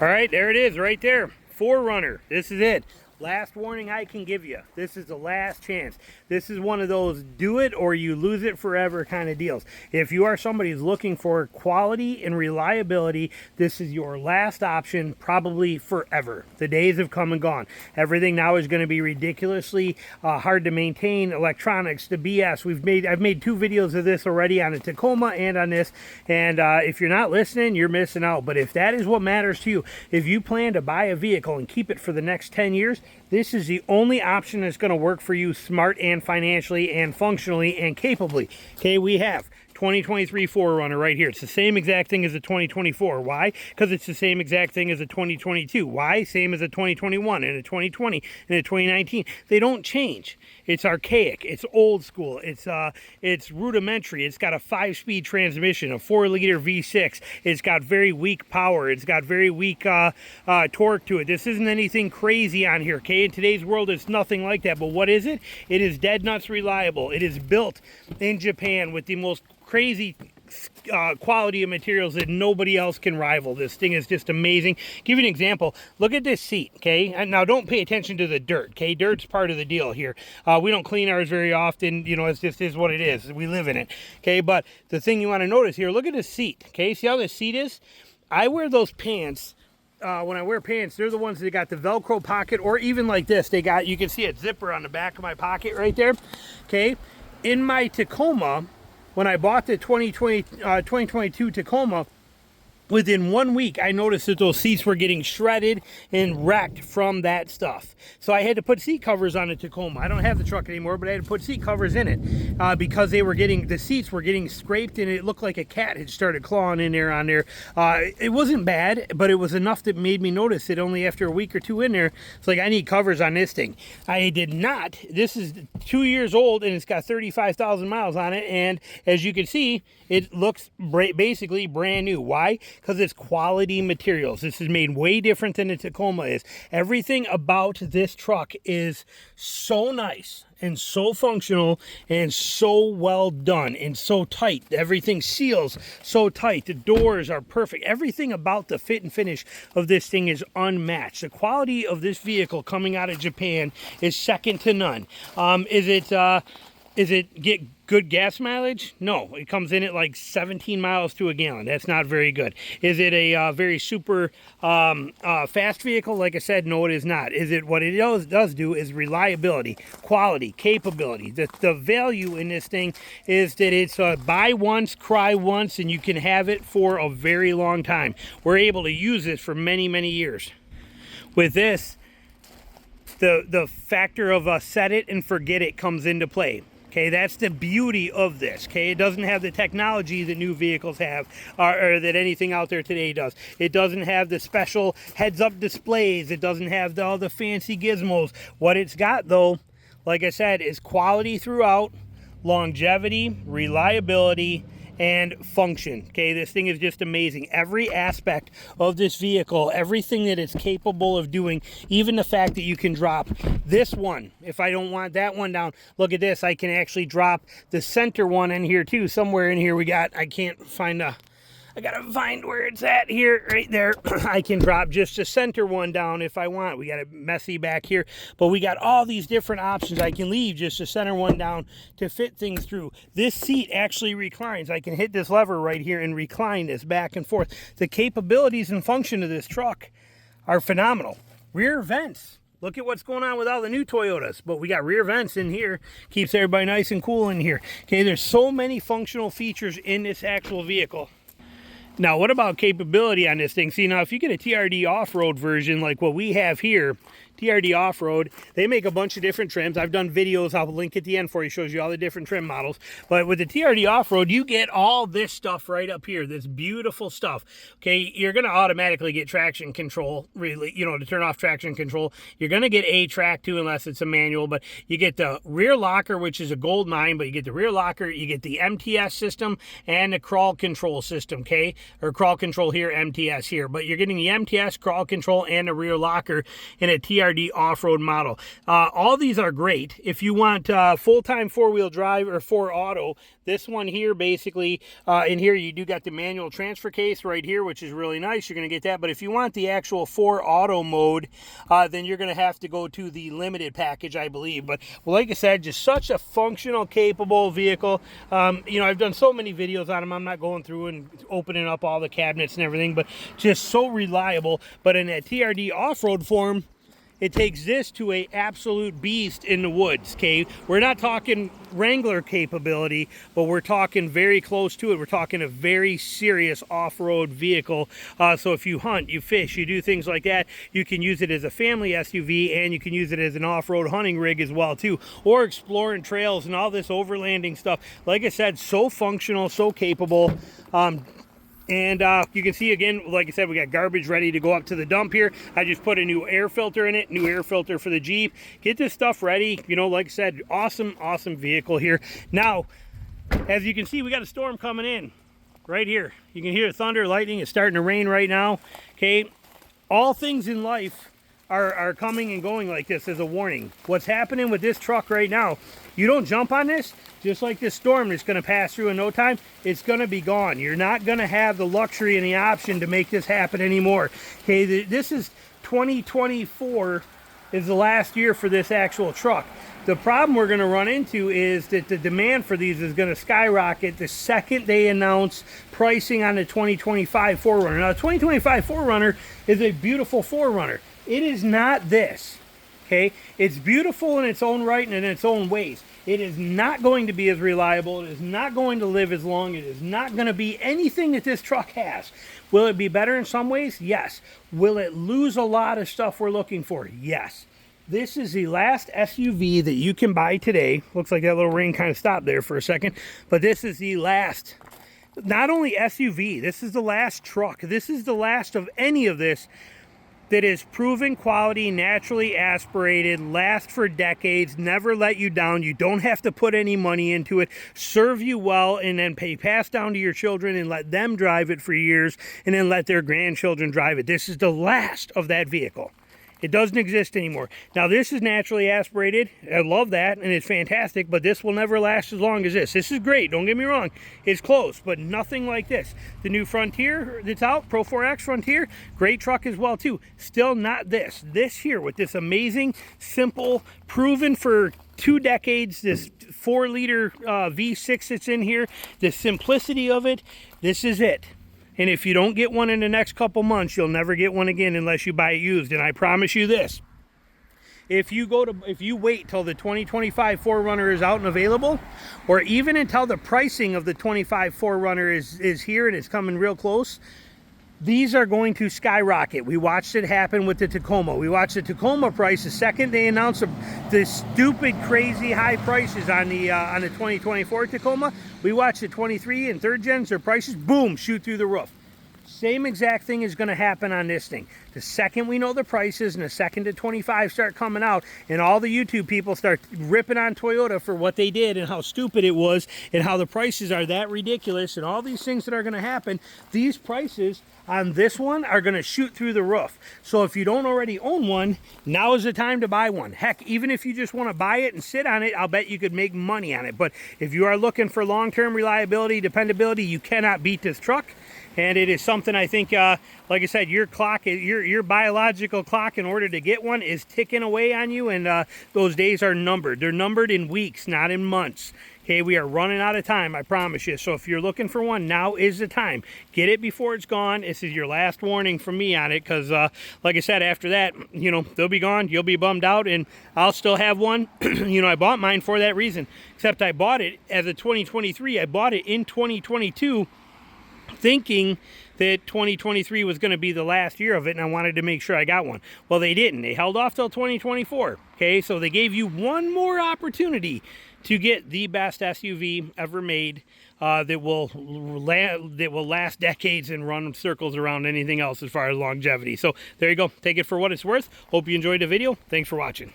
All right, there it is right there. 4Runner. This is it. Last warning I can give you. This is the last chance. This is one of those do it or you lose it forever kind of deals. If you are somebody who's looking for quality and reliability, this is your last option, probably forever. The days have come and gone. Everything now is going to be ridiculously hard to maintain. Electronics, the BS. I've made 2 videos of this already on a Tacoma and on this. And if you're not listening, you're missing out. But if that is what matters to you, if you plan to buy a vehicle and keep it for the next 10 years, this is the only option that's going to work for you smart and financially and functionally and capably. Okay, we have 2023 4Runner right here. It's the same exact thing as the 2024. Why? Because it's the same exact thing as the 2022. Why? Same as the 2021 and the 2020 and the 2019. They don't change. It's archaic. It's old school. It's rudimentary. It's got a 5-speed transmission, a 4-liter V6. It's got very weak power. It's got very weak torque to it. This isn't anything crazy on here, okay? In today's world, it's nothing like that. But what is it? It is dead nuts reliable. It is built in Japan with the most crazy quality of materials that nobody else can rival. This thing is just amazing. Give you an example. Look at this seat, okay? And now don't pay attention to the dirt, okay? Dirt's part of the deal here. We don't clean ours very often. You know, it just is what it is. We live in it, okay? But the thing you want to notice here, look at this seat, okay? See how this seat is? I wear those pants. When I wear pants, they're the ones that got the Velcro pocket, or even like this. They got, you can see a zipper on the back of my pocket right there, okay? In my Tacoma, when I bought the 2022 Tacoma, within 1 week, I noticed that those seats were getting shredded and wrecked from that stuff. So I had to put seat covers on the Tacoma. I don't have the truck anymore, but I had to put seat covers in it because the seats were getting scraped and it looked like a cat had started clawing in there on there. It wasn't bad, but it was enough that made me notice it only after a week or 2 in there. It's like, I need covers on this thing. I did not. This is 2 years old and it's got 35,000 miles on it. And as you can see, it looks basically brand new. Why? Because it's quality materials. This is made way different than the Tacoma is. Everything about this truck is so nice and so functional and so well done and so tight. Everything seals so tight. The doors are perfect. Everything about the fit and finish of this thing is unmatched. The quality of this vehicle coming out of Japan is second to none. Is it get good gas mileage? No, it comes in at like 17 miles to a gallon. That's not very good. Is it a very super fast vehicle? Like I said, no, it is not. Is it what it does do is reliability, quality, capability. The value in this thing is that it's buy once, cry once, and you can have it for a very long time. We're able to use this for many, many years. With this, the factor of set it and forget it comes into play. Okay, that's the beauty of this. Okay, it doesn't have the technology that new vehicles have or that anything out there today does. It doesn't have the special heads-up displays. It doesn't have all the fancy gizmos. What it's got, though, like I said, is quality throughout, longevity, reliability, and function. Okay, this thing is just amazing. Every aspect of this vehicle, everything that it's capable of doing, even the fact that you can drop this one. If I don't want that one down, look at this. I can actually drop the center one in here too. Somewhere in here I can't find I gotta find where it's at here, right there. I can drop just the center one down if I want. We got it messy back here, but we got all these different options. I can leave just the center one down to fit things through. This seat actually reclines. I can hit this lever right here and recline this back and forth. The capabilities and function of this truck are phenomenal. Rear vents. Look at what's going on with all the new Toyotas, but we got rear vents in here. Keeps everybody nice and cool in here. Okay, there's so many functional features in this actual vehicle. Now, what about capability on this thing? See, now, if you get a TRD off-road version like what we have here, TRD off-road, they make a bunch of different trims. I've done videos, I'll link at the end for you, shows you all the different trim models. But with the TRD off-road, you get all this stuff right up here, this beautiful stuff. Okay, you're going to automatically get traction control, really, you know, to turn off traction control. You're going to get A-Track too, unless it's a manual, but you get the rear locker, which is a gold mine, but you get the rear locker, you get the MTS system, and the crawl control system, okay? Or crawl control here, MTS here. But you're getting the MTS, crawl control, and the rear locker in a TRD TRD off-road model. All these are great. If you want full-time four-wheel drive or four auto, this one here basically, in here you do got the manual transfer case right here, which is really nice. You're going to get that. But if you want the actual four auto mode, then you're going to have to go to the limited package, I believe. But well, like I said, just such a functional, capable vehicle. You know, I've done so many videos on them. I'm not going through and opening up all the cabinets and everything, but just so reliable. But in that TRD off-road form, it takes this to a absolute beast in the woods, okay? We're not talking Wrangler capability, but we're talking very close to it. We're talking a very serious off-road vehicle. So if you hunt, you fish, you do things like that, you can use it as a family SUV, and you can use it as an off-road hunting rig as well too, or exploring trails and all this overlanding stuff. Like I said, so functional, so capable. And you can see again, like I said, we got garbage ready to go up to the dump here. I just put a new air filter in it, new air filter for the Jeep. Get this stuff ready. You know, like I said, awesome, awesome vehicle here. Now, as you can see, we got a storm coming in right here. You can hear thunder, lightning. It's starting to rain right now. Okay, all things in life are coming and going like this as a warning. What's happening with this truck right now, you don't jump on this, just like this storm that's going to pass through in no time, it's going to be gone. You're not going to have the luxury and the option to make this happen anymore. Okay, this is 2024 is the last year for this actual truck. The problem we're going to run into is that the demand for these is going to skyrocket the second they announce pricing on the 2025 4Runner. Now, the 2025 4Runner is a beautiful 4Runner. It is not this, okay? It's beautiful in its own right and in its own ways. It is not going to be as reliable. It is not going to live as long. It is not going to be anything that this truck has. Will it be better in some ways? Yes. Will it lose a lot of stuff we're looking for? Yes. This is the last SUV that you can buy today. Looks like that little rain kind of stopped there for a second. But this is the last, not only SUV, this is the last truck. This is the last of any of this that is proven quality, naturally aspirated, last for decades, never let you down. You don't have to put any money into it, serve you well, and then pass down to your children and let them drive it for years, and then let their grandchildren drive it. This is the last of that vehicle. It doesn't exist anymore. Now, this is naturally aspirated. I love that, and it's fantastic, but this will never last as long as this. This is great, don't get me wrong. It's close, but nothing like this. The new Frontier that's out, Pro 4X Frontier, great truck as well, too. Still not this. This here with this amazing, simple, proven for 2 decades, this 4-liter V6 that's in here, the simplicity of it, this is it. And if you don't get one in the next couple months, you'll never get one again unless you buy it used. And I promise you this, if you wait till the 2025 4Runner is out and available, or even until the pricing of the 25 4Runner is here and it's coming real close, these are going to skyrocket. We watched it happen with the Tacoma. We watched the Tacoma price the second they announced the stupid, crazy high prices on the 2024 Tacoma. We watched the 23 and 3rd gens, their prices, boom, shoot through the roof. Same exact thing is going to happen on this thing. The second we know the prices and the second the 25 start coming out and all the YouTube people start ripping on Toyota for what they did and how stupid it was and how the prices are that ridiculous and all these things that are going to happen, these prices on this one are going to shoot through the roof. So if you don't already own one, now is the time to buy one. Heck, even if you just want to buy it and sit on it, I'll bet you could make money on it. But if you are looking for long-term reliability, dependability, you cannot beat this truck. And it is something I think, like I said, your clock, your biological clock in order to get one is ticking away on you, and those days are numbered. They're numbered in weeks, not in months. Okay, we are running out of time, I promise you. So if you're looking for one, now is the time. Get it before it's gone. This is your last warning from me on it, because like I said, after that, you know, they'll be gone. You'll be bummed out, and I'll still have one. You know, I bought mine for that reason, except I bought it as a 2023. I bought it in 2022 thinking that 2023 was going to be the last year of it, and I wanted to make sure I got one. Well, they didn't. They held off till 2024. Okay, so they gave you one more opportunity to get the best SUV ever made that will last decades and run circles around anything else as far as longevity. So there you go. Take it for what it's worth. Hope you enjoyed the video. Thanks for watching.